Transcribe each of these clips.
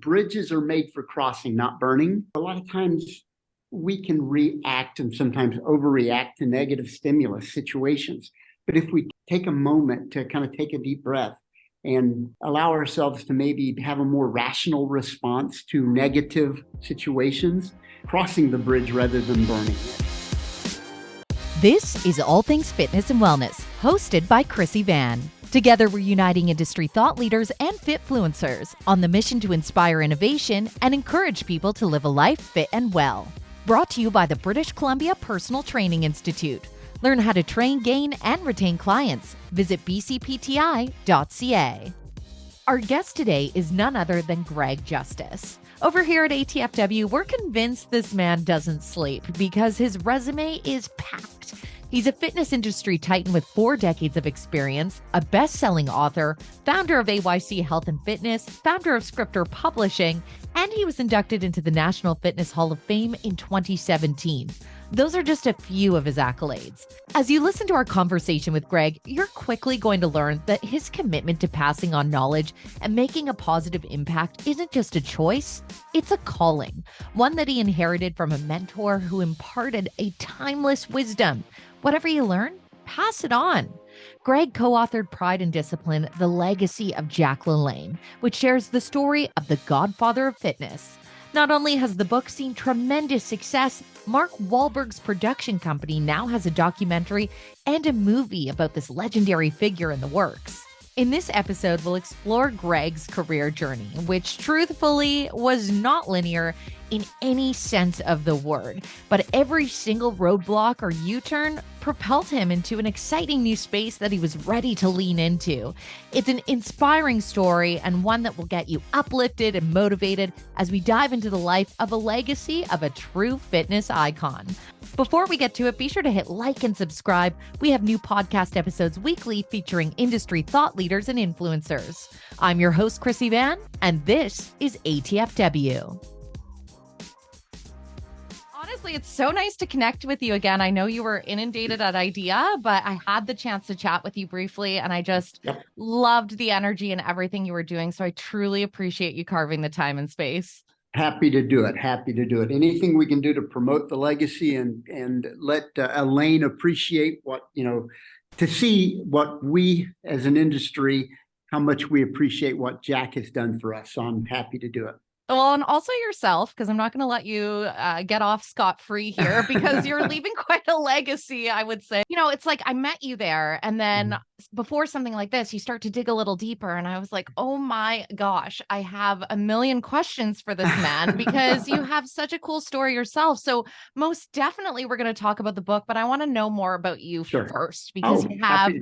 Bridges are made for crossing, not burning. A lot of times we can react and sometimes overreact to negative stimulus situations. But if we take a moment to kind of take a deep breath and allow ourselves to maybe have a more rational response to negative situations, crossing the bridge rather than burning it. This is All Things Fitness and Wellness, hosted by Chrissy Van. Together, we're uniting industry thought leaders and fitfluencers on the mission to inspire innovation and encourage people to live a life fit and well. Brought to you by the British Columbia Personal Training Institute. Learn how to train, gain, and retain clients. Visit bcpti.ca. Our guest today is none other than Greg Justice. Over here at ATFW, we're convinced this man doesn't sleep because his resume is packed. He's a fitness industry titan with 4 decades of experience, a best-selling author, founder of AYC Health and Fitness, founder of Scripter Publishing, and he was inducted into the National Fitness Hall of Fame in 2017. Those are just a few of his accolades. As you listen to our conversation with Greg, you're quickly going to learn that his commitment to passing on knowledge and making a positive impact isn't just a choice, it's a calling, one that he inherited from a mentor who imparted a timeless wisdom. Whatever you learn, pass it on. Greg co-authored Pride and Discipline, The Legacy of Jack LaLanne, which shares the story of the Godfather of fitness. Not only has the book seen tremendous success, Mark Wahlberg's production company now has a documentary and a movie about this legendary figure in the works. In this episode, we'll explore Greg's career journey, which truthfully was not linear in any sense of the word, but every single roadblock or U-turn propelled him into an exciting new space that he was ready to lean into. It's an inspiring story and one that will get you uplifted and motivated as we dive into the life of a legacy of a true fitness icon. Before we get to it, be sure to hit like and subscribe. We have new podcast episodes weekly featuring industry thought leaders and influencers. I'm your host, Chrissy Van, and this is ATFW. Honestly, it's so nice to connect with you again. I know you were inundated at IDEA, but I had the chance to chat with you briefly, and I just loved the energy and everything you were doing. So I truly appreciate you carving the time and space. Happy to do it. Happy to do it. Anything we can do to promote the legacy and let Elaine appreciate what, to see what we as an industry, how much we appreciate what Jack has done for us. So I'm happy to do it. Well, and also yourself, because I'm not going to let you get off scot-free here because you're leaving quite a legacy, I would say. It's like I met you there, and then before something like this, you start to dig a little deeper, and I was like, oh my gosh, I have a million questions for this man because you have such a cool story yourself. So most definitely we're going to talk about the book, but I want to know more about you first because you have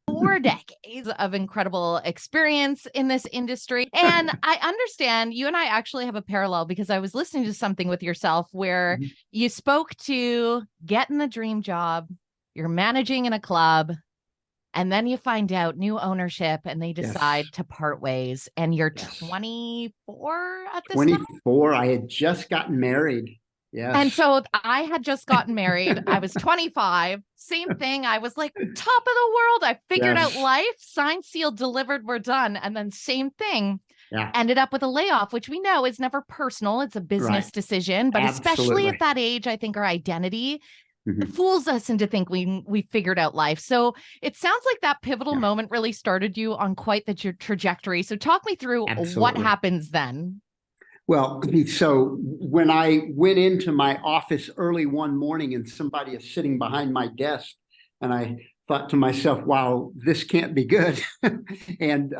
4 decades of incredible experience in this industry. And I understand you and I actually have a parallel because I was listening to something with yourself where you spoke to getting the dream job, you're managing in a club, and then you find out new ownership and they decide to part ways. And you're 24 at this time? 24. I had just gotten married. Yes. And so I had just gotten married. I was 25. Same thing. I was like, top of the world. I figured out life, signed, sealed, delivered, we're done. And then same thing. Ended up with a layoff, which we know is never personal. It's a business decision. But especially at that age, I think our identity fools us into think we figured out life. So it sounds like that pivotal moment really started you on quite the trajectory. So talk me through what happens then. Well, so when I went into my office early one morning and somebody is sitting behind my desk, and I thought to myself, wow, this can't be good. And,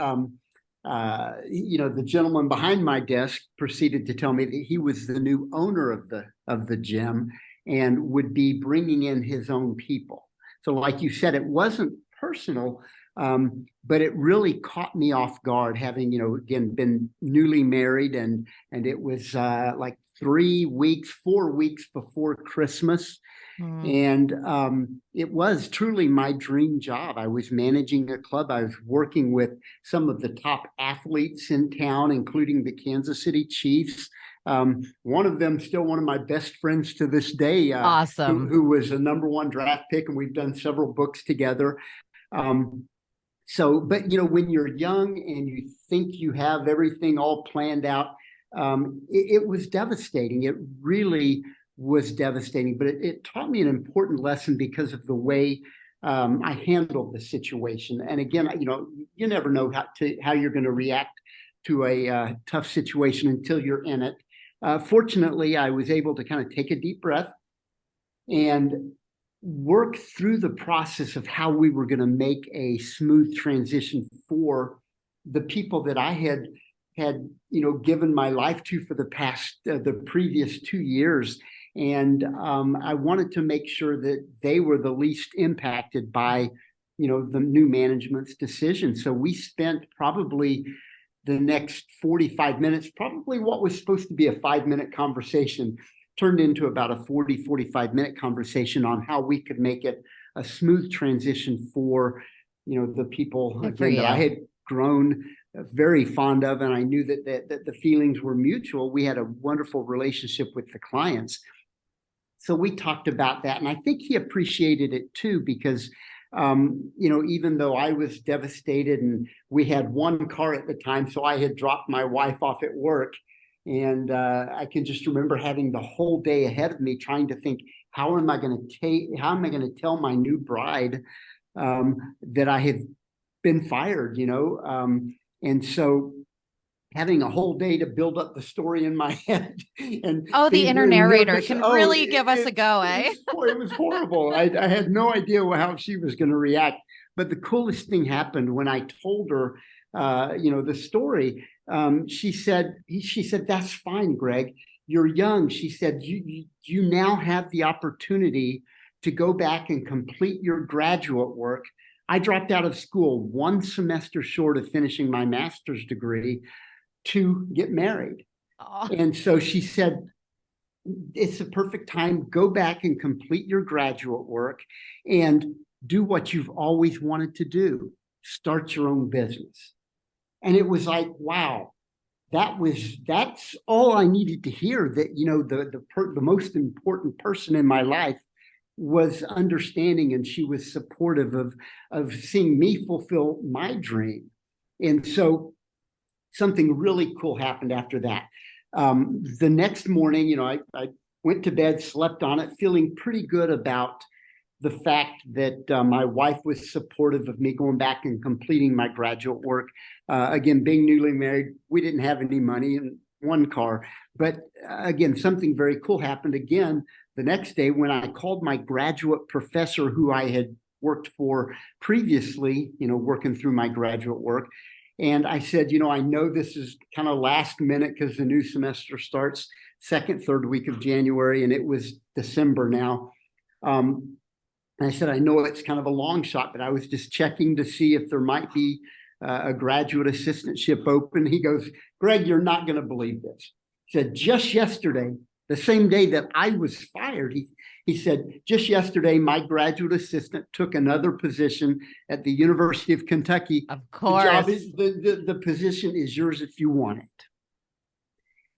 the gentleman behind my desk proceeded to tell me that he was the new owner of the gym and would be bringing in his own people. So like you said, it wasn't personal, but it really caught me off guard, having, again, been newly married, and it was like 4 weeks before Christmas. And it was truly my dream job. I was managing a club. I was working with some of the top athletes in town, including the Kansas City Chiefs. One of them, still one of my best friends to this day. Awesome. Who was a #1 draft pick, and we've done several books together. But when you're young and you think you have everything all planned out, it was devastating. It really was devastating, but it taught me an important lesson because of the way I handled the situation. And again, you never know how you're going to react to a tough situation until you're in it. Fortunately, I was able to kind of take a deep breath and work through the process of how we were going to make a smooth transition for the people that I had given my life to for the previous 2 years. And I wanted to make sure that they were the least impacted by, the new management's decision. So we spent probably the next 45 minutes, probably what was supposed to be a 5-minute conversation, turned into about a 45-minute conversation on how we could make it a smooth transition for, the people again that I had grown very fond of, and I knew that the feelings were mutual. We had a wonderful relationship with the clients. So we talked about that, and I think he appreciated it too, because even though I was devastated, and we had one car at the time, so I had dropped my wife off at work, and I can just remember having the whole day ahead of me, trying to think, how am I going to tell my new bride that I have been fired, and so having a whole day to build up the story in my head. And the inner narrator can really give us a go, eh? It was horrible. I had no idea how she was going to react. But the coolest thing happened when I told her, the story. She said, "That's fine, Greg. You're young." She said, you now have the opportunity to go back and complete your graduate work. I dropped out of school 1 semester short of finishing my master's degree to get married. Oh. And so she said, it's the perfect time. Go back and complete your graduate work and do what you've always wanted to do. Start your own business. And it was like, wow, that's all I needed to hear, that, the most important person in my life was understanding, and she was supportive of seeing me fulfill my dream. And so something really cool happened after that. The next morning, I went to bed, slept on it, feeling pretty good about the fact that my wife was supportive of me going back and completing my graduate work. Again, being newly married, we didn't have any money and 1 car. But again, something very cool happened again the next day when I called my graduate professor, who I had worked for previously, working through my graduate work. And I said, I know this is kind of last minute because the new semester starts 2nd, 3rd week of January, and it was December now. And I said, I know it's kind of a long shot, but I was just checking to see if there might be a graduate assistantship open. He goes, Greg, you're not going to believe this. He said, just yesterday, the same day that I was fired, he said, just yesterday, my graduate assistant took another position at the University of Kentucky. Of course. The position is yours if you want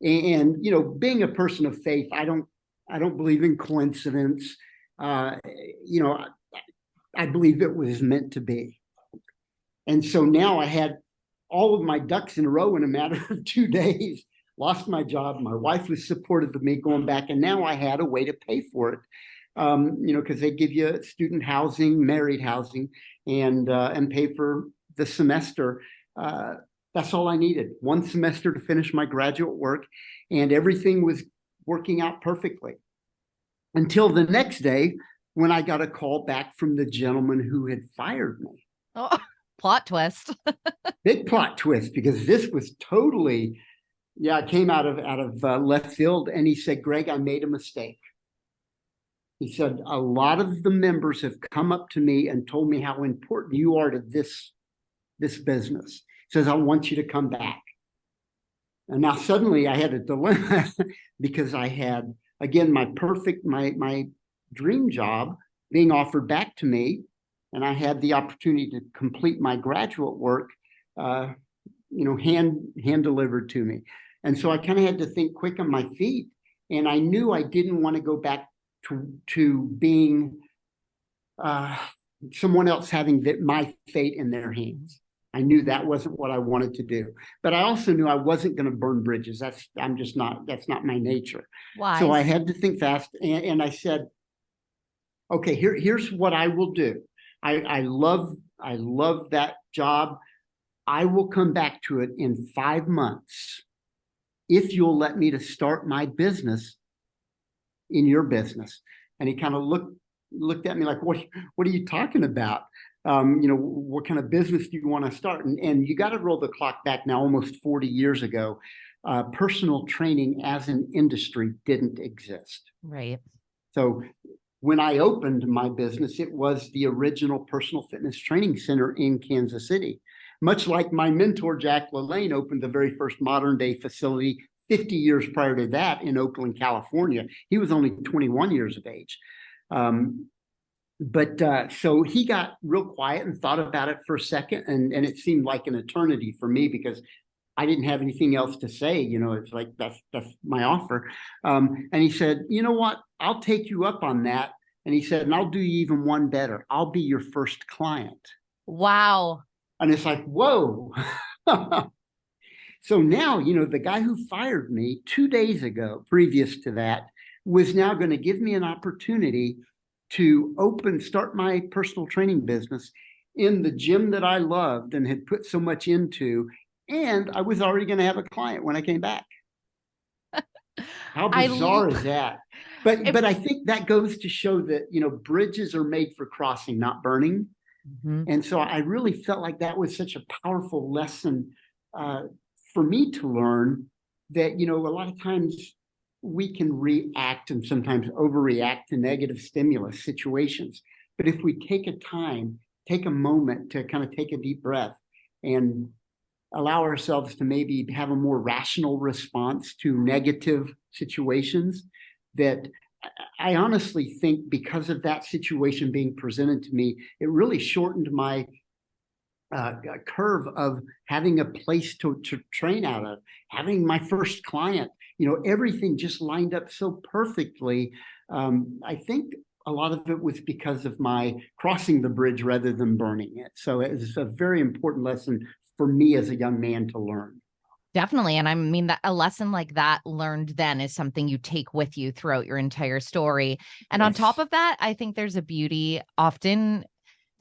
it. And, being a person of faith, I don't believe in coincidence. I believe it was meant to be. And so now I had all of my ducks in a row in a matter of 2 days. Lost my job. My wife was supportive of me going back, and now I had a way to pay for it. Because they give you student housing, married housing, and pay for the semester. That's all I needed. 1 semester to finish my graduate work, and everything was working out perfectly. Until the next day, when I got a call back from the gentleman who had fired me. Oh, plot twist. Big plot twist, because this was totally. Yeah, it came out of left field, and he said, Greg, I made a mistake. He said, a lot of the members have come up to me and told me how important you are to this business. He says, I want you to come back. And now suddenly I had a dilemma because I had, again, my dream job being offered back to me, and I had the opportunity to complete my graduate work, hand delivered to me. And so I kind of had to think quick on my feet, and I knew I didn't want to go back to being someone else having my fate in their hands. I knew that wasn't what I wanted to do, but I also knew I wasn't going to burn bridges. That's not my nature. So I Wise. had to think fast, and I said, okay, here's what I will do. I love that job. I will come back to it in 5 months if you'll let me to start my business in your business. And he kind of looked at me like, what are you talking about? What kind of business do you want to start? And you got to roll the clock back now, almost 40 years ago. Personal training as an industry didn't exist. Right. So when I opened my business, it was the original personal fitness training center in Kansas City. Much like my mentor, Jack LaLanne, opened the very first modern day facility 50 years prior to that in Oakland, California. He was only 21 years of age. So he got real quiet and thought about it for a second, and it seemed like an eternity for me because I didn't have anything else to say. It's like, that's my offer. And he said, you know what, I'll take you up on that. And he said, and I'll do you even one better. I'll be your first client. Wow. And it's like, whoa. So now, the guy who fired me 2 days ago, previous to that, was now going to give me an opportunity to start my personal training business in the gym that I loved and had put so much into. And I was already going to have a client when I came back. How bizarre is that? But I think that goes to show that, bridges are made for crossing, not burning. Mm-hmm. And so I really felt like that was such a powerful lesson for me to learn that, a lot of times we can react and sometimes overreact to negative stimulus situations. But if we take a moment to kind of take a deep breath and allow ourselves to maybe have a more rational response to negative situations, that I honestly think because of that situation being presented to me, it really shortened my curve of having a place to train out of, having my first client. Everything just lined up so perfectly. I think a lot of it was because of my crossing the bridge rather than burning it. So it was a very important lesson for me as a young man to learn. Definitely. And I mean that a lesson like that learned then is something you take with you throughout your entire story. And on top of that, I think there's a beauty often.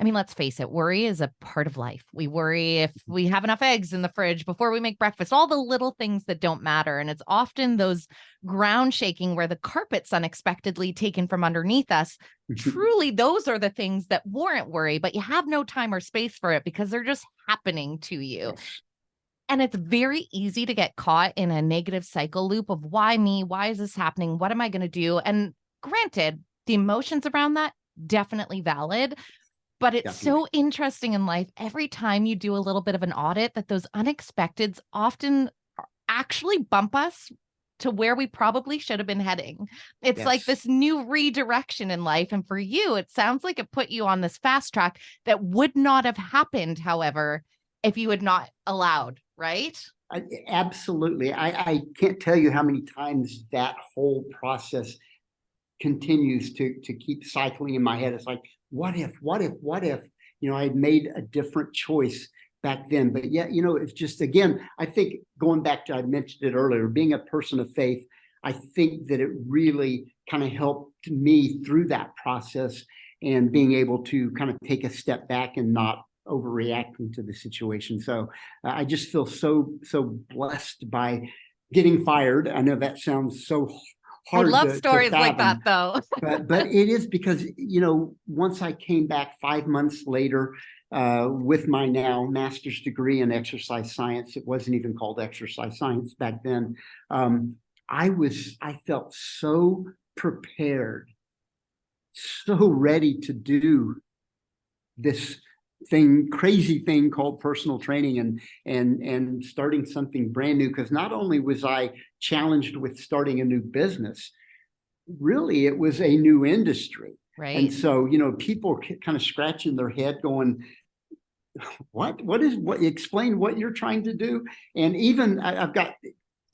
I mean, let's face it, worry is a part of life. We worry if we have enough eggs in the fridge before we make breakfast, all the little things that don't matter. And it's often those ground shaking where the carpet's unexpectedly taken from underneath us. Truly, those are the things that warrant worry, but you have no time or space for it because they're just happening to you. Yes. And it's very easy to get caught in a negative cycle loop of why me? Why is this happening? What am I going to do? And granted, the emotions around that, definitely valid. But it's so interesting in life, every time you do a little bit of an audit, that those unexpecteds often actually bump us to where we probably should have been heading. It's like this new redirection in life. And for you, it sounds like it put you on this fast track that would not have happened, however, if you had not allowed, right? Absolutely. I can't tell you how many times that whole process continues to keep cycling in my head. It's like, what if, I had made a different choice back then. But yeah, it's just, again, I think going back to, I mentioned it earlier, being a person of faith, I think that it really kind of helped me through that process and being able to kind of take a step back and not overreacting to the situation. So I just feel so blessed by getting fired. I know that sounds so hard. I love stories like that, though. but it is because, once I came back 5 months later with my now master's degree in exercise science, it wasn't even called exercise science back then. I felt so prepared, so ready to do this crazy thing called personal training and starting something brand new. Because not only was I challenged with starting a new business, really it was a new industry. Right. And so, people kind of scratching their head going, what explain what you're trying to do. And even I've got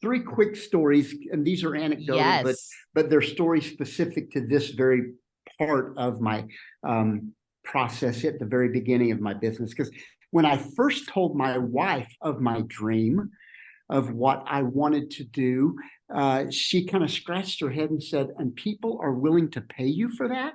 3 quick stories, and these are anecdotal, but they're stories specific to this very part of my process at the very beginning of my business. Because when I first told my wife of my dream, of what I wanted to do, she kind of scratched her head and said, "And people are willing to pay you for that?"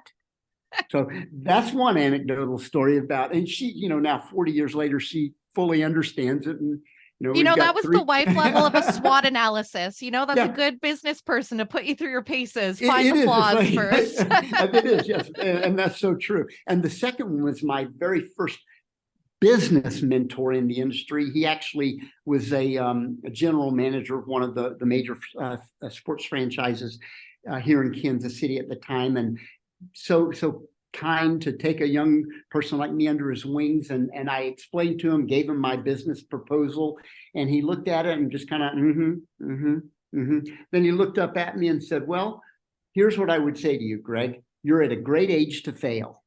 So that's one anecdotal story about, and she, now 40 years later, she fully understands it. And, we've that got was three. the wife level of a SWOT analysis. That's Yeah. a good business person to put you through your paces. It Find the is. flaws It's first. it is, yes. And that's so true. And the second one was my very first business mentor in the industry. He actually was a general manager of one of the major sports franchises here in Kansas City at the time. And so kind to take a young person like me under his wings. And I explained to him, gave him my business proposal, and he looked at it and just kind of, Then he looked up at me and said, "Well, here's what I would say to you, Greg. You're at a great age to fail."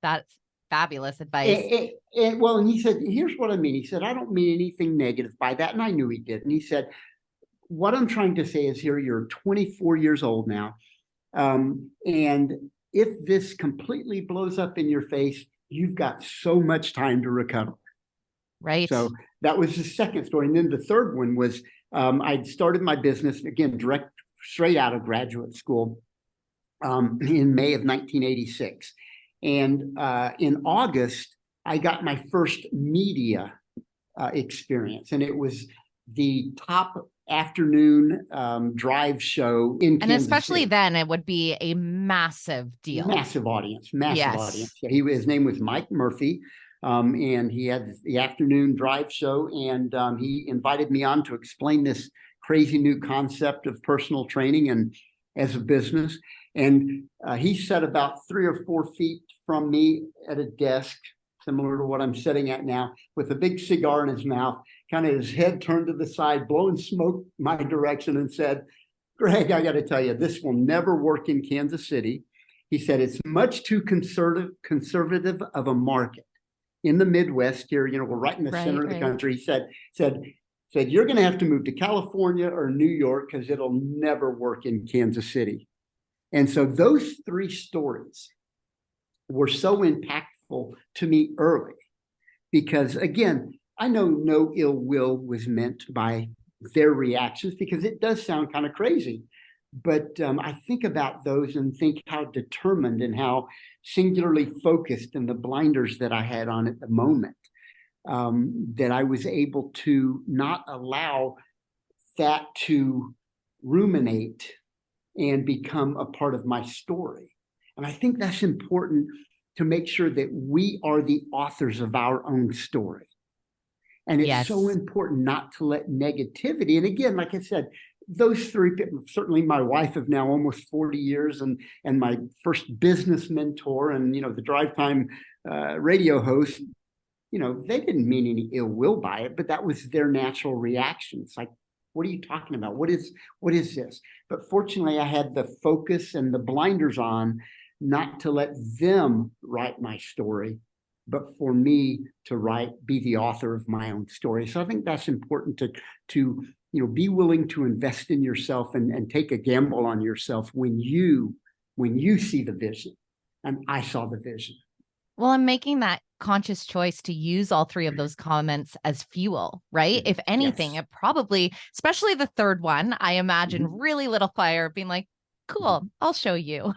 That's fabulous advice. And he said, "Here's what I mean." He said, "I don't mean anything negative by that." And I knew he did. And he said, "What I'm trying to say is here, you're 24 years old now. And if this completely blows up in your face, you've got so much time to recover." Right. So that was the second story. And then the third one was I'd started my business, again, straight out of graduate school in May of 1986. And in August, I got my first media experience. And it was the top afternoon drive show in Kansas And especially City. then, it would be a massive deal. Massive audience. Yes. His name was Mike Murphy. And he had the afternoon drive show, and he invited me on to explain this crazy new concept of personal training and as a business. And he sat about 3 or 4 feet from me at a desk, similar to what I'm sitting at now, with a big cigar in his mouth, kind of his head turned to the side, blowing smoke my direction, and said, "Greg, I got to tell you, this will never work in Kansas City." He said, "It's much too conservative of a market. In the Midwest here, we're right in the center of the country." He said, "You're going to have to move to California or New York because it'll never work in Kansas City." And so those 3 stories were so impactful to me early because, again, I know no ill will was meant by their reactions because it does sound kind of crazy. But I think about those and think how determined and how singularly focused, and the blinders that I had on at the moment, that I was able to not allow that to ruminate and become a part of my story. And I think that's important to make sure that we are the authors of our own story. And it's so important not to let negativity, and again, like I said, those 3 people, certainly my wife of now almost 40 years and my first business mentor and, the Drive Time radio host, they didn't mean any ill will by it, but that was their natural reaction. It's like, "What are you talking about? What is this?" But fortunately, I had the focus and the blinders on not to let them write my story, but for me to be the author of my own story. So I think that's important to be willing to invest in yourself and take a gamble on yourself when you see the vision. And I saw the vision. Well, I'm making that conscious choice to use all 3 of those comments as fuel, right? If anything, it probably, especially the third one, I imagine really lit a fire, being like, "Cool, I'll show you."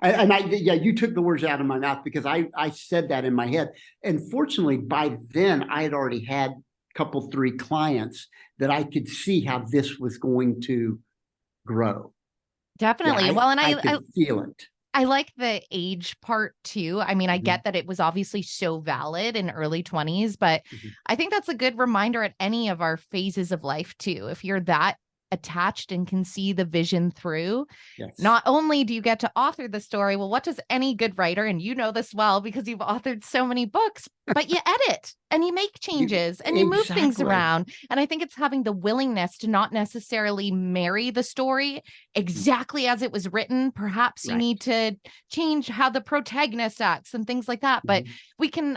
And you took the words out of my mouth because I said that in my head. And fortunately, by then I had already had a couple, 3 clients that I could see how this was going to grow. Definitely. Yeah, Well, and I could feel it. I like the age part too. I mean, I get that it was obviously so valid in early 20s, but I think that's a good reminder at any of our phases of life too. If you're that attached and can see the vision through, not only do you get to author the story, well, what does any good writer, and you know this well because you've authored so many books, but you edit and you make changes and you move things around. And I think it's having the willingness to not necessarily marry the story exactly as it was written. Perhaps you need to change how the protagonist acts and things like that. But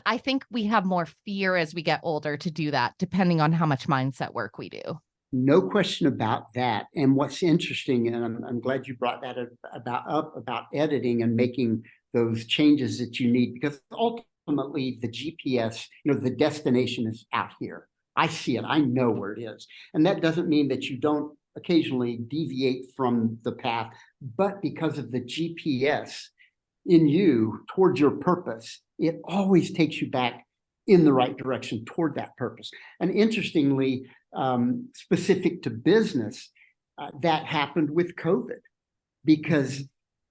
I think we have more fear as we get older to do that, depending on how much mindset work we do. No question about that. And what's interesting, and I'm glad you brought that up about editing and making those changes that you need, because ultimately the GPS, the destination is out here. I see it. I know where it is. And that doesn't mean that you don't occasionally deviate from the path, but because of the GPS in you towards your purpose, it always takes you back in the right direction toward that purpose. And interestingly, specific to business, that happened with COVID, because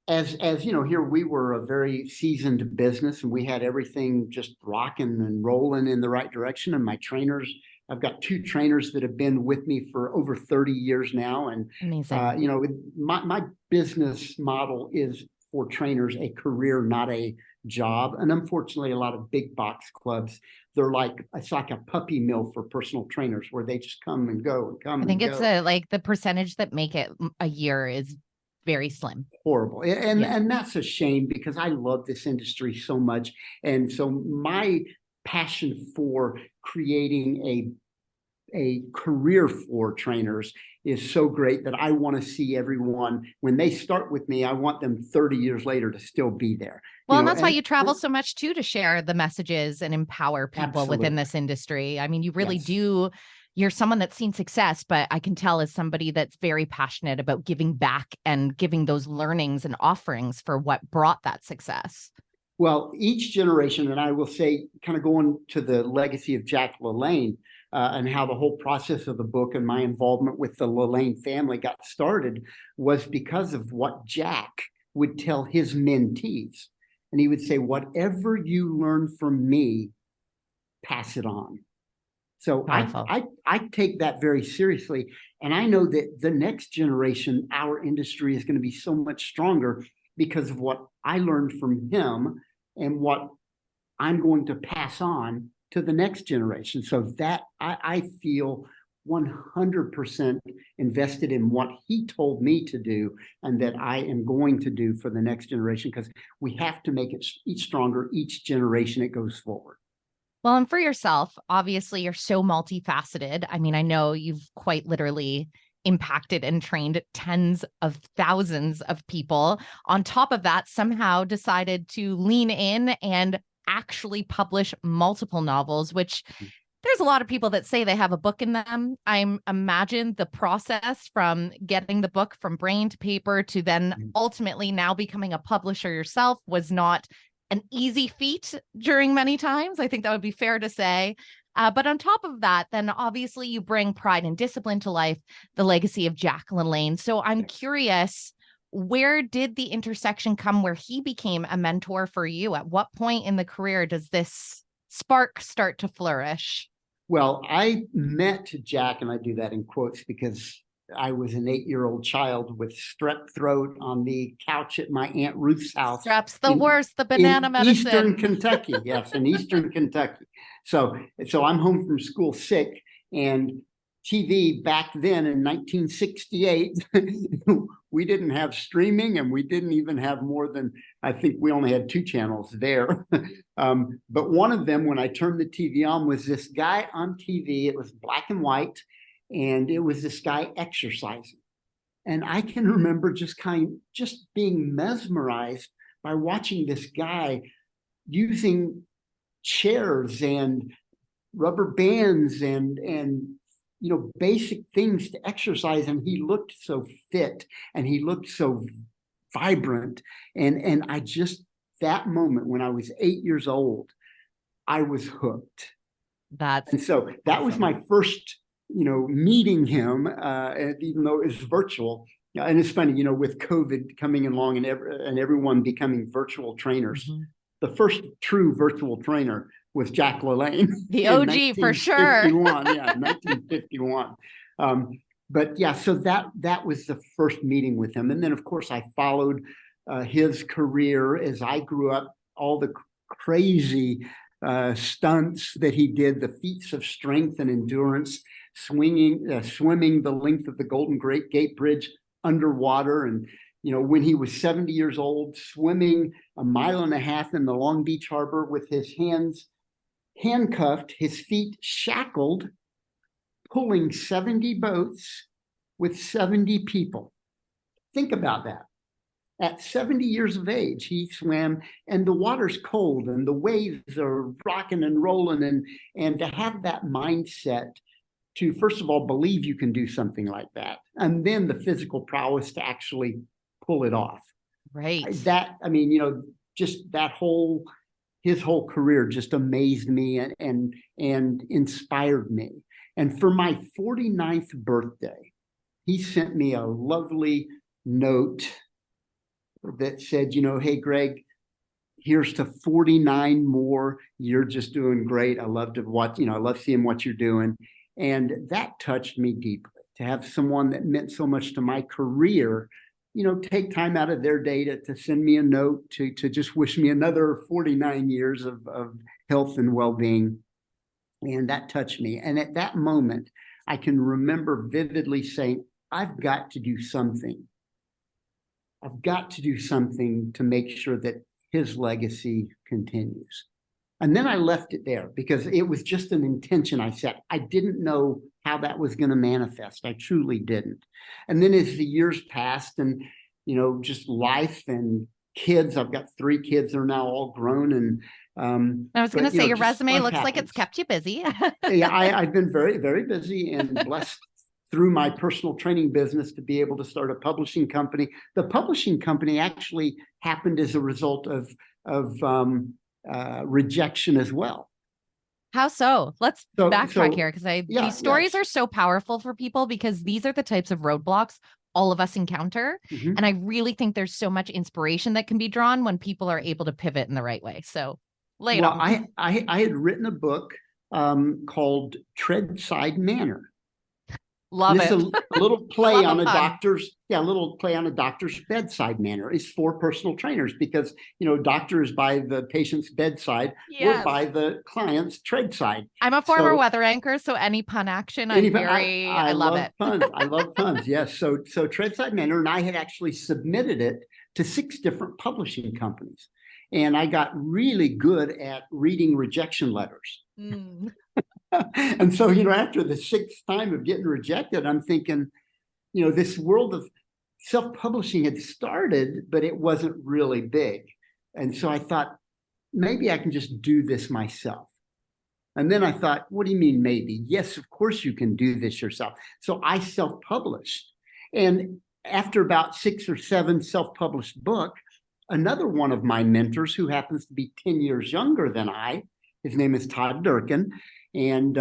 as you know, here we were a very seasoned business and we had everything just rocking and rolling in the right direction. And my trainers, I've got 2 trainers that have been with me for over 30 years now. And, Amazing. my business model is for trainers a career, not a job. And unfortunately, a lot of big box clubs, it's like a puppy mill for personal trainers where they just come and go and come I think and it's go. like the percentage that make it a year is very slim. Horrible. And that's a shame, because I love this industry so much. And so my passion for creating a career for trainers is so great that I want to see everyone, when they start with me, I want them 30 years later to still be there. Well, and that's why you travel so much too, to share the messages and empower people within this industry. I mean, you really do. You're someone that's seen success, but I can tell as somebody that's very passionate about giving back and giving those learnings and offerings for what brought that success. Well, each generation, and I will say, kind of going to the legacy of Jack LaLanne, and how the whole process of the book and my involvement with the LaLanne family got started, was because of what Jack would tell his mentees. And he would say, whatever you learn from me, pass it on. So I take that very seriously. And I know that the next generation, our industry is going to be so much stronger because of what I learned from him and what I'm going to pass on to the next generation. So that I feel 100% invested in what he told me to do, and that I am going to do for the next generation, because we have to make it each stronger, each generation it goes forward. Well, and for yourself, obviously, you're so multifaceted. I mean, I know you've quite literally impacted and trained tens of thousands of people. On top of that, somehow decided to lean in and actually publish multiple novels, which there's a lot of people that say they have a book in them. I imagine the process from getting the book from brain to paper to then ultimately now becoming a publisher yourself was not an easy feat during many times. I think that would be fair to say. But on top of that, then obviously you bring pride and discipline to life, the legacy of Jack LaLanne. So I'm curious, where did the intersection come where he became a mentor for you? At what point in the career does this spark start to flourish? Well, I met Jack, and I do that in quotes because I was an 8-year-old child with strep throat on the couch at my Aunt Ruth's house. Strep's the worst, the banana medicine. Eastern Kentucky, yes, in Eastern Kentucky. So I'm home from school sick, and TV back then in 1968, we didn't have streaming, and we didn't even have more than, I think we only had 2 channels there. But one of them, when I turned the TV on, was this guy on TV. It was black and white. And it was this guy exercising. And I can remember just being mesmerized by watching this guy using chairs and rubber bands and basic things to exercise. And he looked so fit and he looked so vibrant. And I just, that moment when I was 8 years old, I was hooked. And so that was my first meeting him, even though it was virtual. And it's funny, with COVID coming along and everyone becoming virtual trainers, the first true virtual trainer was Jack LaLanne. The OG for sure. Yeah, 1951. But yeah, so that was the first meeting with him. And then, of course, I followed his career as I grew up, all the crazy stunts that he did, the feats of strength and endurance, swimming the length of the Golden Gate Bridge underwater. And, when he was 70 years old, swimming 1.5 miles in the Long Beach Harbor with his hands handcuffed, his feet shackled, pulling 70 boats with 70 people. Think about that. At 70 years of age, he swam, and the water's cold and the waves are rocking and rolling. And to have that mindset to, first of all, believe you can do something like that, and then the physical prowess to actually pull it off. Right. I mean, just his whole career just amazed me and inspired me. And for my 49th birthday, he sent me a lovely note that said, hey, Greg, here's to 49 more. You're just doing great. I love to watch, I love seeing what you're doing. And that touched me deeply, to have someone that meant so much to my career, take time out of their day to send me a note, to just wish me another 49 years of health and well-being. And that touched me. And at that moment, I can remember vividly saying, I've got to do something. I've got to do something to make sure that his legacy continues. And then I left it there because it was just an intention I set. I didn't know how that was going to manifest. I truly didn't. And then as the years passed and, just life and kids, I've got 3 kids that are now all grown. And I was going to say, your resume looks like it's kept you busy. Yeah, I've been very, very busy and blessed through my personal training business to be able to start a publishing company. The publishing company actually happened as a result of rejection as well. How so? Let's backtrack here, because these stories are so powerful for people, because these are the types of roadblocks all of us encounter. Mm-hmm. And I really think there's so much inspiration that can be drawn when people are able to pivot in the right way. So lay it on. I had written a book called Treadside Manner. Love it. A little play on a doctor's bedside manner. It's for personal trainers because, doctor is by the patient's bedside. Yes. We're by the client's treadside. I'm a former weather anchor, so any pun action, I love it. Puns. I love puns. Yes. So Treadside Manner, and I had actually submitted it to 6 different publishing companies. And I got really good at reading rejection letters. And so, after the 6th time of getting rejected, I'm thinking, this world of self-publishing had started, but it wasn't really big. And so I thought, maybe I can just do this myself. And then I thought, what do you mean maybe? Yes, of course you can do this yourself. So I self-published. And after about 6 or 7 self-published books, another one of my mentors, who happens to be 10 years younger than I, his name is Todd Durkin, and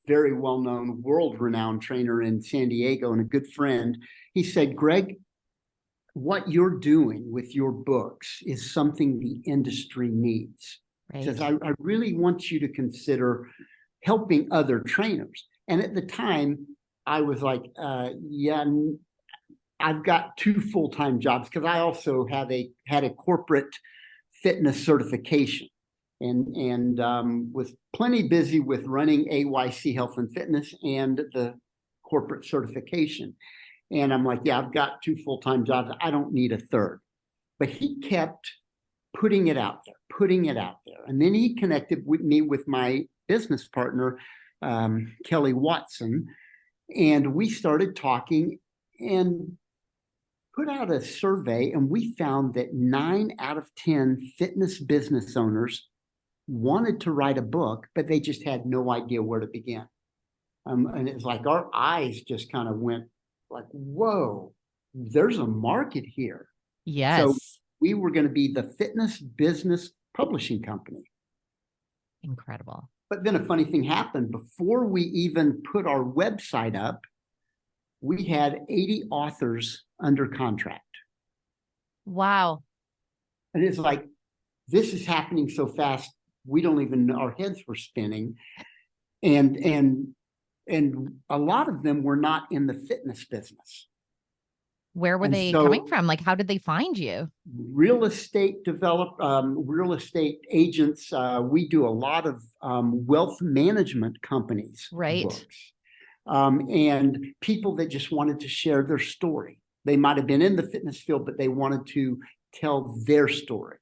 very well-known, world-renowned trainer in San Diego and a good friend. He said, Greg, what you're doing with your books is something the industry needs. Right. He says, I really want you to consider helping other trainers. And at the time, I was like, I've got 2 full-time jobs, because I also had a corporate fitness certification. And was plenty busy with running AYC Health and Fitness and the corporate certification. And I'm like, I've got 2 full-time jobs. I don't need a 3rd. But he kept putting it out there. And then he connected with me with my business partner, Kelly Watson. And we started talking and put out a survey. And we found that 9 out of 10 fitness business owners wanted to write a book, but they just had no idea where to begin. And it's like our eyes just kind of went like, whoa, there's a market here. Yes. So we were going to be the fitness business publishing company. Incredible. But then a funny thing happened. Before we even put our website up, we had 80 authors under contract. Wow. And it's like, this is happening so fast, we don't even know, our heads were spinning. And a lot of them were not in the fitness business. Where were they coming from? Like, how did they find you? Real estate agents. We do a lot of wealth management companies. Right. Books. And people that just wanted to share their story. They might have been in the fitness field, but they wanted to tell their story.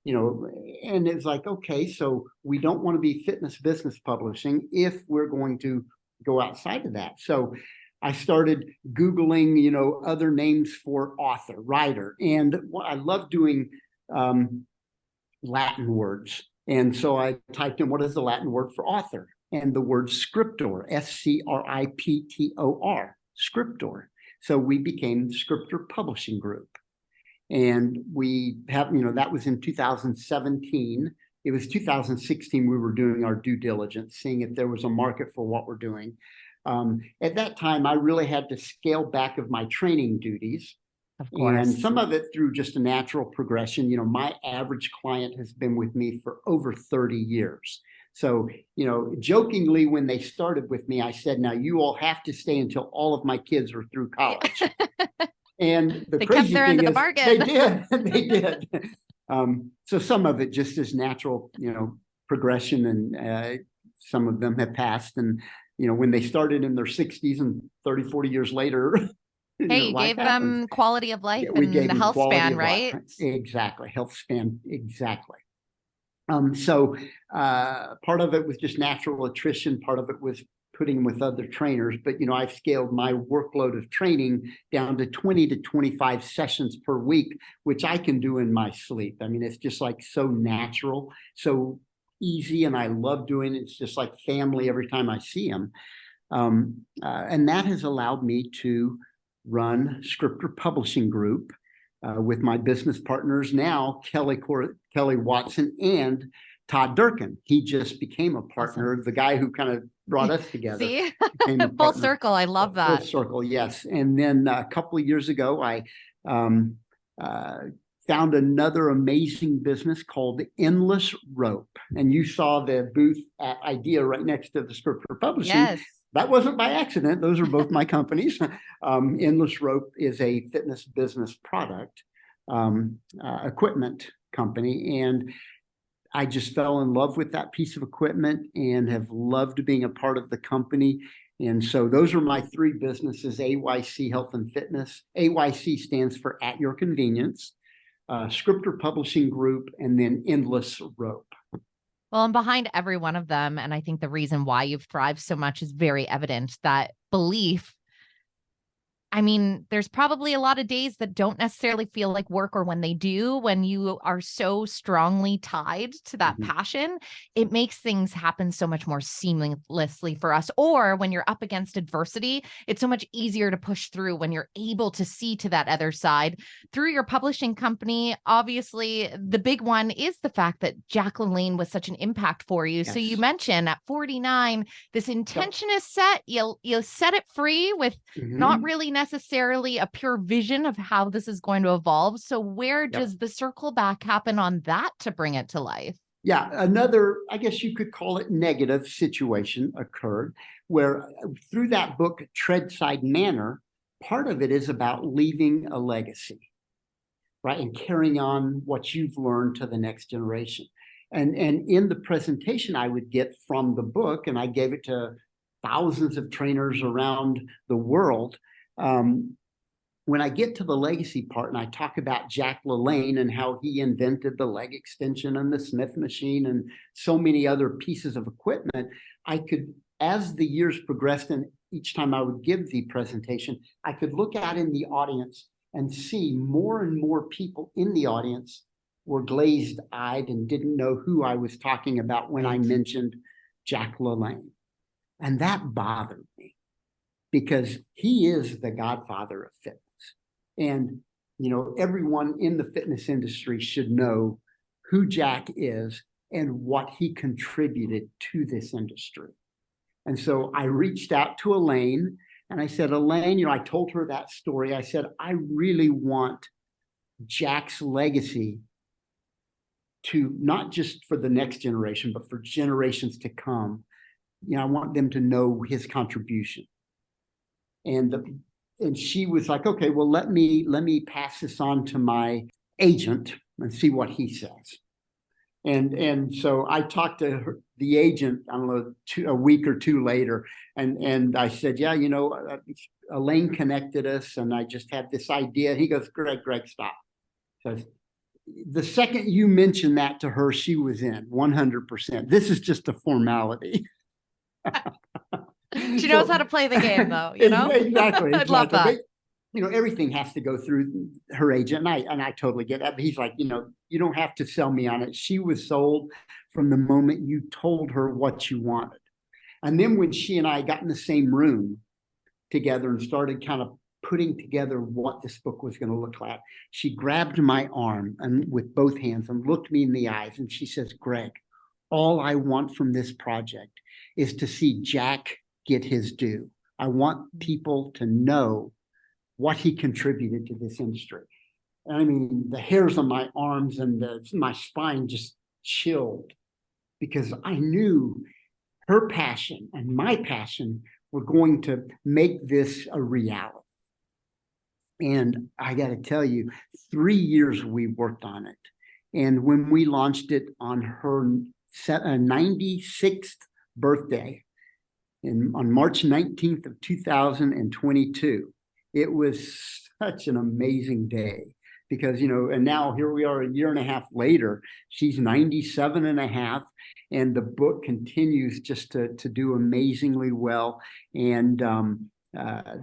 And it's like, okay, so we don't want to be fitness business publishing if we're going to go outside of that. So I started Googling, other names for author, writer. And I love doing Latin words. And so I typed in, what is the Latin word for author? And the word scriptor, scriptor, scriptor. So we became Scriptor Publishing Group. And we have, that was in 2017. It was 2016 we were doing our due diligence, seeing if there was a market for what we're doing. At that time, I really had to scale back of my training duties. Of course. And some of it through just a natural progression. My average client has been with me for over 30 years. So, jokingly, when they started with me, I said, now you all have to stay until all of my kids are through college. And the they crazy kept their thing end of the is, bargain. they did. They did. So some of it just is natural, progression, and some of them have passed. And, when they started in their 60s and 30, 40 years later, hey, you gave them quality of life and the health span, right? Exactly. Health span. Exactly. So part of it was just natural attrition. Part of it was putting with other trainers. But, I've scaled my workload of training down to 20 to 25 sessions per week, which I can do in my sleep. I mean, it's just like so natural, so easy. And I love doing it. It's just like family every time I see them. And that has allowed me to run Scriptor Publishing Group with my business partners now, Kelly Watson and Todd Durkin. He just became a partner, awesome. The guy who kind of brought us together. See, full circle. I love that. Full circle, yes. And then a couple of years ago, I found another amazing business called Endless Rope. And you saw the booth at IDEA right next to the Scriptor Publishing. Yes. That wasn't by accident. Those are both my companies. Endless Rope is a fitness business product equipment company. And I just fell in love with that piece of equipment and have loved being a part of the company. And so those are my three businesses, AYC Health and Fitness. AYC stands for At Your Convenience, Scriptor Publishing Group, and then Endless Rope. Well, and behind every one of them, and I think the reason why you've thrived so much is very evident, that belief. I mean, there's probably a lot of days that don't necessarily feel like work, or when they do, when you are so strongly tied to that passion, it makes things happen so much more seamlessly for us. Or when you're up against adversity, it's so much easier to push through when you're able to see to that other side through your publishing company. Obviously, the big one is the fact that Jack LaLanne was such an impact for you. Yes. So you mentioned at 49, this intention is set. You'll set it free with not really necessarily a pure vision of how this is going to evolve. So where does the circle back happen on that to bring it to life? Yeah, another, I guess you could call it, negative situation occurred where through that book, Treadside Manner, part of it is about leaving a legacy, right? And carrying on what you've learned to the next generation. And in the presentation I would get from the book, and I gave it to thousands of trainers around the world, when I get to the legacy part and I talk about Jack LaLanne and how he invented the leg extension and the Smith machine and so many other pieces of equipment, I could, as the years progressed and each time I would give the presentation, I could look out in the audience and see more and more people in the audience were glazed-eyed and didn't know who I was talking about when I mentioned Jack LaLanne. And that bothered me, because he is the godfather of fitness. And, everyone in the fitness industry should know who Jack is and what he contributed to this industry. And so I reached out to Elaine and I said, Elaine, I told her that story. I said, I really want Jack's legacy to, not just for the next generation, but for generations to come. I want them to know his contribution. And she was like, okay, well, let me pass this on to my agent and see what he says. And so I talked to the agent, I don't know, a week or two later, and I said, yeah, Elaine connected us, and I just had this idea. He goes, Greg, stop. So the second you mentioned that to her, she was in 100%. This is just a formality. She knows how to play the game, though, Exactly. I love that. But, everything has to go through her agent. And I totally get that. But he's like, you don't have to sell me on it. She was sold from the moment you told her what you wanted. And then when she and I got in the same room together and started kind of putting together what this book was going to look like, she grabbed my arm and with both hands and looked me in the eyes. And she says, Greg, all I want from this project is to see Jack get his due. I want people to know what he contributed to this industry. And I mean, the hairs on my arms and my spine just chilled because I knew her passion and my passion were going to make this a reality. And I got to tell you, 3 years we worked on it. And when we launched it on her 96th birthday, on March 19th of 2022, it was such an amazing day because, and now here we are a year and a half later, she's 97 and a half, and the book continues just to do amazingly well. And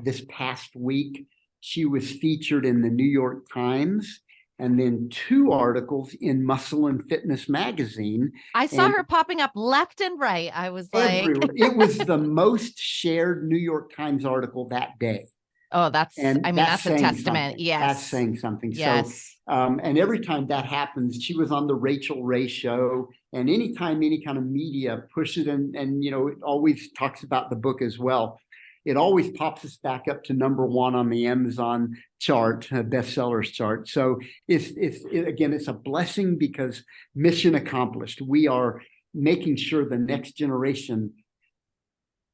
this past week, she was featured in the New York Times and then 2 articles in Muscle and Fitness magazine. I saw her popping up left and right. I was like, it was the most shared New York Times article that day. Oh, that's a testament. Something. Yes. That's saying something. Yes. So, and every time that happens, she was on the Rachel Ray show, and anytime any kind of media pushes and it always talks about the book as well. It always pops us back up to #1 on the Amazon chart, bestsellers chart. So it's a blessing because mission accomplished. We are making sure the next generation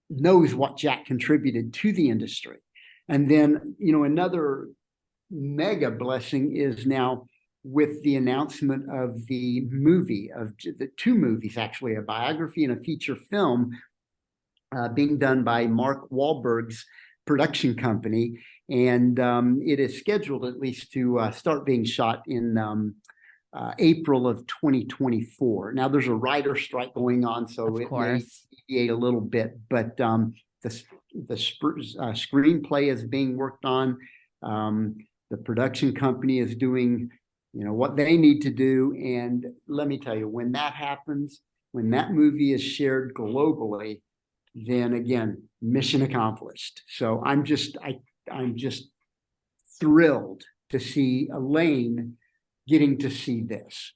knows what Jack contributed to the industry. And then, another mega blessing is now with the announcement of the movie, of the 2 movies, actually, a biography and a feature film being done by Mark Wahlberg's production company. And it is scheduled at least to start being shot in April of 2024. Now, there's a writer strike going on, so it may deviate a little bit, but the screenplay is being worked on. The production company is doing, what they need to do. And let me tell you, when that happens, when that movie is shared globally, then again, mission accomplished. So I'm just thrilled to see LaLanne getting to see this.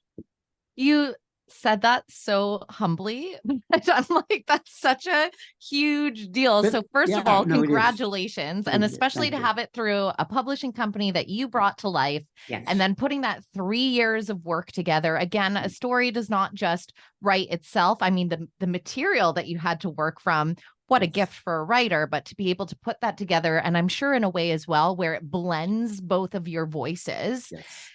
You said that so humbly. I'm like, that's such a huge deal. So first of all, congratulations. And especially to have it through a publishing company that you brought to life. Yes. And then putting that 3 years of work together. Again, a story does not just write itself. I mean, the material that you had to work from, what a gift for a writer, but to be able to put that together. And I'm sure in a way as well, where it blends both of your voices. Yes.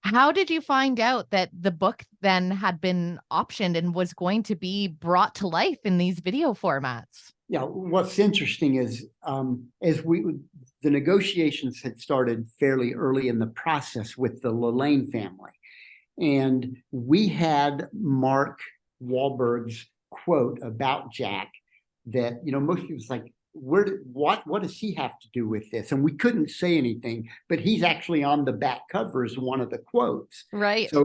How did you find out that the book then had been optioned and was going to be brought to life in these video formats? Yeah, what's interesting is the negotiations had started fairly early in the process with the LaLanne family. And we had Mark Wahlberg's quote about Jack that, most people's like, what does he have to do with this? And we couldn't say anything, but he's actually on the back cover as one of the quotes. Right. So,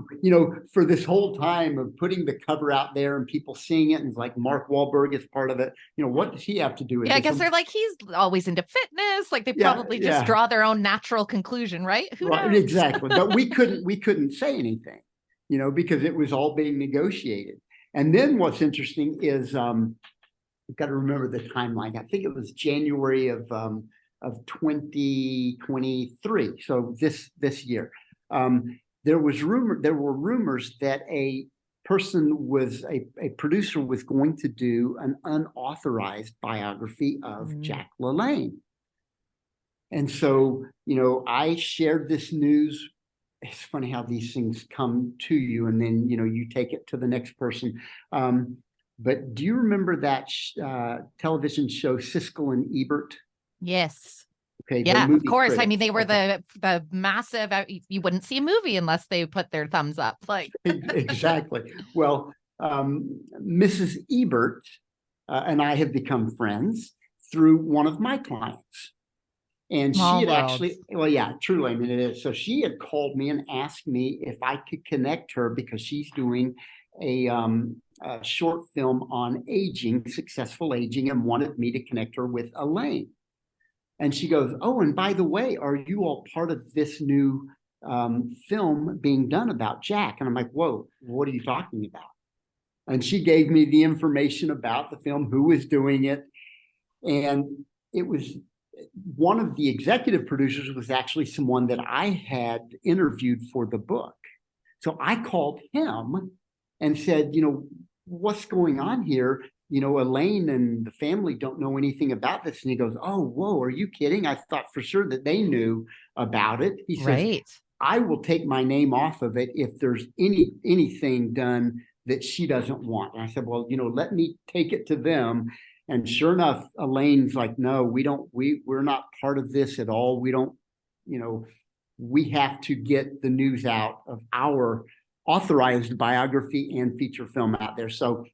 for this whole time of putting the cover out there and people seeing it, and it's like Mark Wahlberg is part of it, what does he have to do with it? I guess they're like, he's always into fitness. Like they probably just draw their own natural conclusion, right? Who knows? Exactly. But we couldn't say anything, because it was all being negotiated. And then what's interesting is, you've got to remember the timeline. I think it was January of 2023. So this year, there were rumors that a producer was going to do an unauthorized biography of Jack LaLanne. And so, I shared this news. It's funny how these things come to you, and then, you take it to the next person. But do you remember that television show, Siskel and Ebert? Yes. Okay. Yeah, of course. Critics. I mean, they were the massive, you wouldn't see a movie unless they put their thumbs up. Like Exactly. Well, Mrs. Ebert and I have become friends. through one of my clients. And Small she had world. actually, well, yeah, truly, I mean, it is. So she had called me and asked me if I could connect her because she's doing a short film on aging, successful aging, and wanted me to connect her with LaLanne. And she goes, oh, and by the way, are you all part of this new film being done about Jack? And I'm like, whoa, what are you talking about? And she gave me the information about the film, who was doing it. And it was one of the executive producers was actually someone that I had interviewed for the book. So I called him and said, what's going on here? LaLanne and the family don't know anything about this. And he goes, oh, whoa, are you kidding? I thought for sure that they knew about it. He says, I will take my name off of it if there's anything done that she doesn't want. And I said, well, let me take it to them. And sure enough, LaLanne's like, no, we're not part of this at all. We don't, we have to get the news out of our authorized biography and feature film out there. So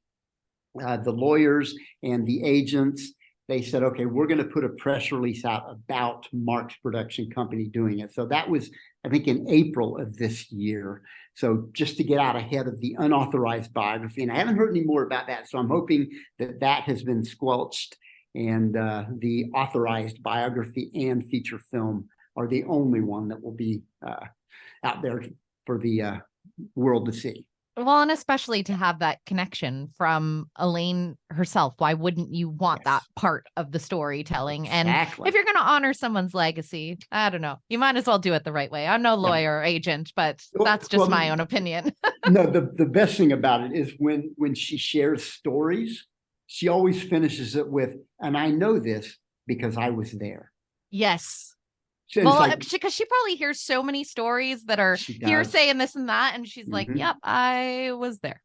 the lawyers and the agents, they said, okay, we're going to put a press release out about Mark's production company doing it. So that was, I think, in April of this year. So just to get out ahead of the unauthorized biography. And I haven't heard any more about that. So I'm hoping that that has been squelched and the authorized biography and feature film are the only one that will be out there for the world to see. Well, and especially to have that connection from LaLanne herself. Why wouldn't you want that part of the storytelling? Exactly. And if you're going to honor someone's legacy, I don't know, you might as well do it the right way. I'm no lawyer or agent, but that's just my own opinion. No, the best thing about it is when she shares stories, she always finishes it with, and I know this because I was there. Yes. So well, because she probably hears so many stories that are hearsay and this and that. And she's like, yep, I was there.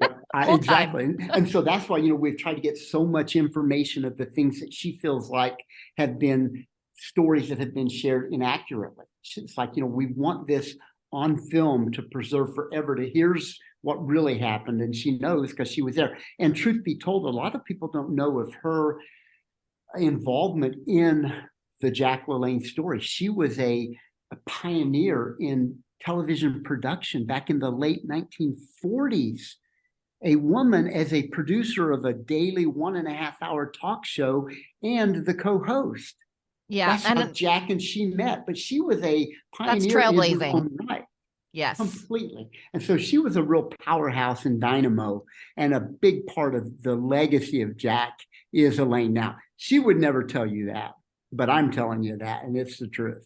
Yep, exactly. And so that's why, we've tried to get so much information of the things that she feels like have been stories that have been shared inaccurately. It's like, we want this on film to preserve forever, to here's what really happened. And she knows because she was there. And truth be told, a lot of people don't know of her involvement in the Jack LaLanne story. She was a pioneer in television production back in the late 1940s. A woman as a producer of a daily 1.5 hour talk show and the co-host. Yeah. That's how Jack and she met, but she was a pioneer. That's trailblazing. In her own right. Yes. Completely. And so she was a real powerhouse and dynamo, and a big part of the legacy of Jack is LaLanne. Now, she would never tell you that, but I'm telling you that, and it's the truth.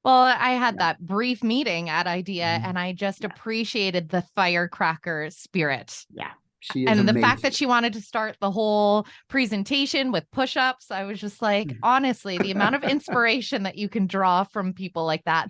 Well, I had that brief meeting at IDEA, and I just appreciated the firecracker spirit. Yeah. She is amazing. The fact that she wanted to start the whole presentation with push-ups, I was just like, honestly, the amount of inspiration that you can draw from people like that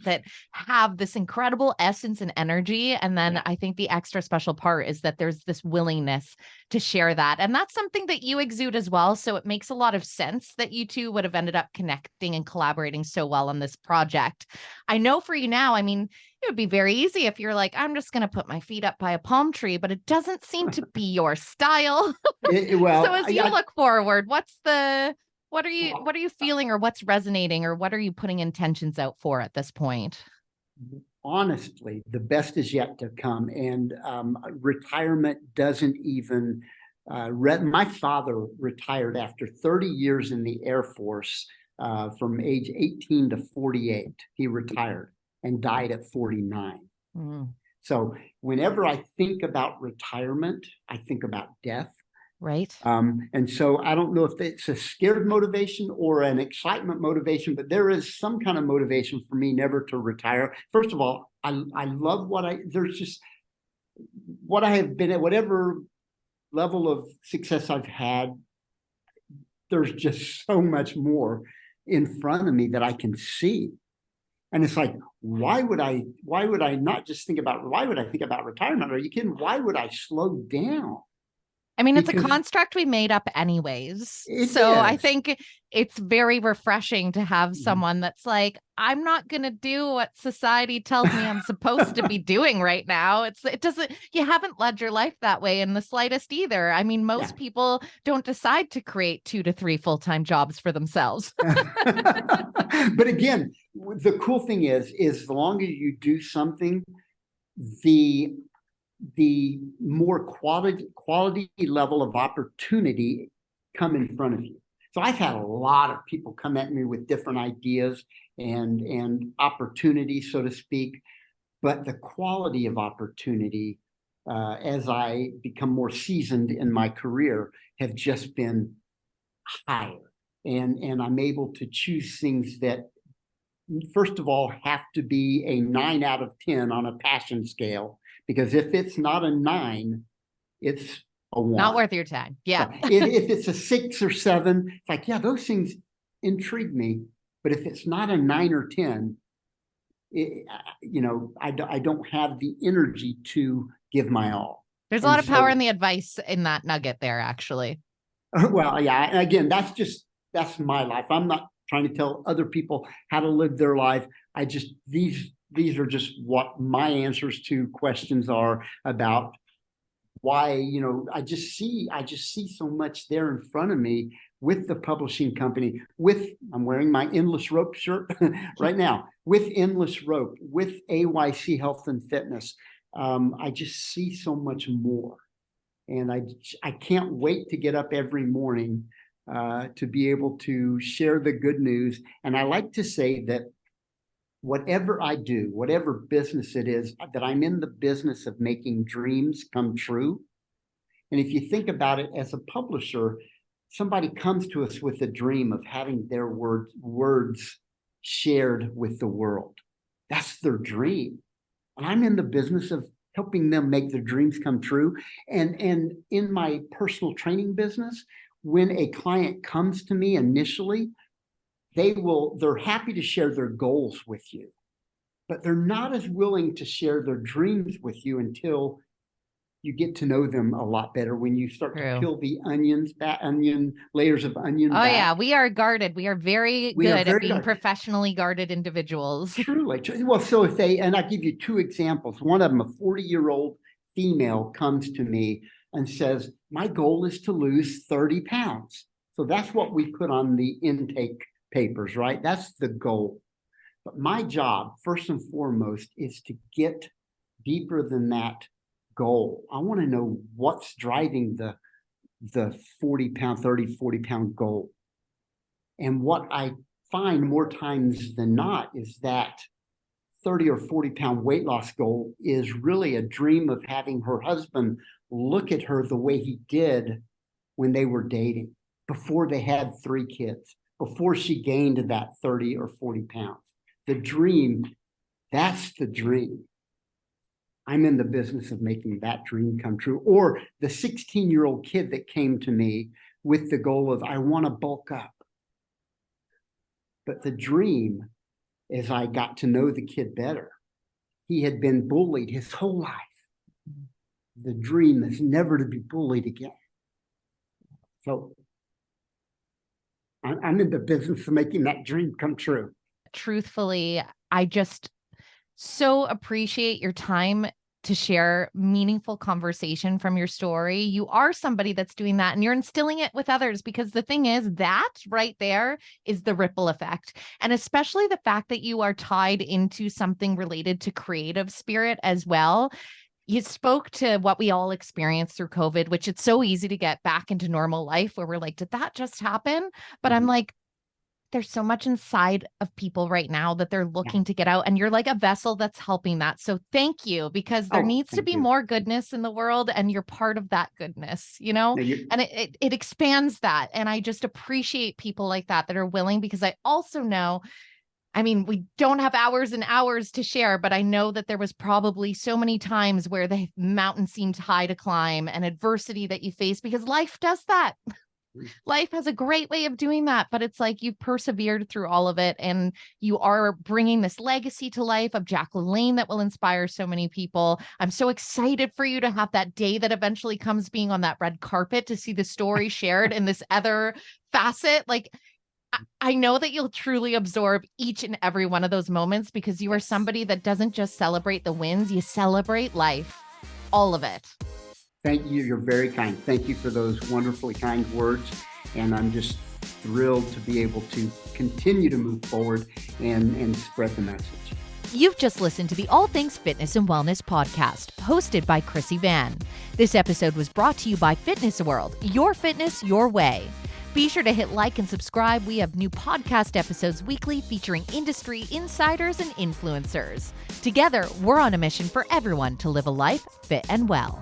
have this incredible essence and energy. And then I think the extra special part is that there's this willingness to share that. And that's something that you exude as well. So it makes a lot of sense that you two would have ended up connecting and collaborating so well on this project. I know for you now, I mean, it would be very easy if you're like, I'm just going to put my feet up by a palm tree, but it doesn't seem to be your style. So as you look forward, what are you feeling, or what's resonating, or what are you putting intentions out for at this point? Honestly, the best is yet to come. And retirement doesn't even, my father retired after 30 years in the Air Force from age 18 to 48. He retired and died at 49. So whenever I think about retirement, I think about death. Right. And so I don't know if it's a scared motivation or an excitement motivation, but there is some kind of motivation for me never to retire. First of all, I love what I have been at, whatever level of success I've had. There's just so much more in front of me that I can see. And it's like, why would I not just think about, why would I think about retirement? Are you kidding? Why would I slow down? I mean, it's a because construct we made up anyways. it So I is. think it's very refreshing to have someone that's like, I'm not going to do what society tells me I'm supposed to be doing right now. It doesn't, you haven't led your life that way in the slightest either. I mean, Yeah. most people don't decide to create 2 to 3 full-time jobs for themselves. But again, the cool thing is the longer you do something, the more quality level of opportunity come in front of you. So I've had a lot of people come at me with different ideas and opportunities, so to speak, but the quality of opportunity as I become more seasoned in my career have just been higher. And I'm able to choose things that, first of all, have to be a 9 out of 10 on a passion scale, because if it's not a 9, it's a 1. Not worth your time. Yeah. So if it's a 6 or 7, it's like, yeah, those things intrigue me. But if it's not a 9 or 10, I don't have the energy to give my all. There's a And lot of power so, in the advice in that nugget there, actually. well, yeah, and again, that's my life. I'm not trying to tell other people how to live their life. I just, these are just what my answers to questions are about why, I just see so much there in front of me with the publishing company, I'm wearing my Endless Rope shirt right now, with Endless Rope, with AYC Health and Fitness. I just see so much more. And I can't wait to get up every morning to be able to share the good news. And I like to say that whatever I do, whatever business it is, that I'm in the business of making dreams come true. And if you think about it, as a publisher, somebody comes to us with a dream of having their words shared with the world. That's their dream. And I'm in the business of helping them make their dreams come true. And in my personal training business, when a client comes to me initially, they're happy to share their goals with you, but they're not as willing to share their dreams with you until you get to know them a lot better, when you start to peel the layers of onion back. Yeah, we are guarded. We are very good at being professionally guarded individuals. Truly. Well, so and I give you 2 examples. One of them, a 40-year-old female comes to me and says, my goal is to lose 30 pounds. So that's what we put on the intake papers, right? That's the goal. But my job, first and foremost, is to get deeper than that goal. I want to know what's driving the 40 pound goal. And what I find more times than not is that 30 or 40 pound weight loss goal is really a dream of having her husband look at her the way he did when they were dating, before they had 3 kids, before she gained that 30 or 40 pounds. The dream, that's the dream. I'm in the business of making that dream come true. Or the 16-year-old kid that came to me with the goal of, I want to bulk up. But the dream, as I got to know the kid better, he had been bullied his whole life. The dream is never to be bullied again. So I'm in the business of making that dream come true. Truthfully, I just so appreciate your time to share meaningful conversation from your story. You are somebody that's doing that, and you're instilling it with others, because the thing is, that right there is the ripple effect. And especially the fact that you are tied into something related to creative spirit as well. You spoke to what we all experienced through COVID, which it's so easy to get back into normal life where we're like, did that just happen? But I'm like, there's so much inside of people right now that they're looking to get out, and you're like a vessel that's helping that. So thank you, because there needs to be more goodness in the world, and you're part of that goodness, and it expands that. And I just appreciate people like that are willing, because I also know, I mean, we don't have hours and hours to share, but I know that there was probably so many times where the mountain seemed high to climb, and adversity that you face, because life does that. Life has a great way of doing that, but it's like you've persevered through all of it, and you are bringing this legacy to life of Jack LaLanne that will inspire so many people. I'm so excited for you to have that day that eventually comes, being on that red carpet to see the story shared in this other facet. Like, I know that you'll truly absorb each and every one of those moments, because you are somebody that doesn't just celebrate the wins, you celebrate life, all of it. Thank you. You're very kind. Thank you for those wonderfully kind words. And I'm just thrilled to be able to continue to move forward and spread the message. You've just listened to the All Things Fitness and Wellness podcast, hosted by Chrissy Van. This episode was brought to you by Fitness World, your fitness, your way. Be sure to hit like and subscribe. We have new podcast episodes weekly featuring industry insiders and influencers. Together, we're on a mission for everyone to live a life fit and well.